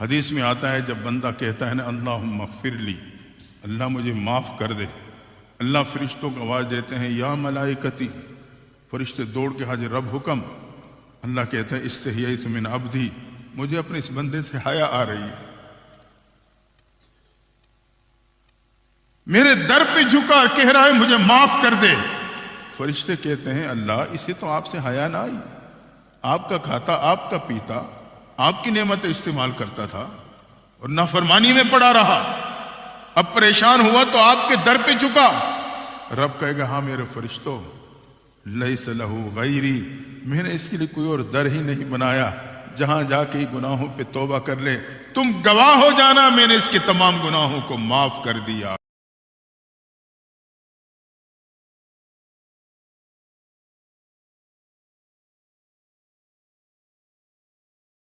حدیث میں آتا ہے جب بندہ کہتا ہے نا اللہم اغفر لی، اللہ مجھے معاف کر دے، اللہ فرشتوں کو آواز دیتے ہیں یا ملائکتی، فرشتے دوڑ کے حاضر رب حکم، اللہ کہتا ہے استحییت من عبدی، مجھے اپنے اس بندے سے حیا آ رہی ہے، میرے در پہ جھکا کہہ رہا ہے مجھے معاف کر دے۔ فرشتے کہتے ہیں اللہ اسے تو آپ سے حیا نہ آئی، آپ کا کھاتا، آپ کا پیتا، آپ کی نعمتیں استعمال کرتا تھا اور نافرمانی میں پڑا رہا، اب پریشان ہوا تو آپ کے در پہ جھکا۔ رب کہے گا ہاں میرے فرشتوں، لیس لہ غیری، میں نے اس کے لیے کوئی اور در ہی نہیں بنایا، جہاں جا کے گناہوں پہ توبہ کر لے، تم گواہ ہو جانا میں نے اس کے تمام گناہوں کو معاف کر دیا۔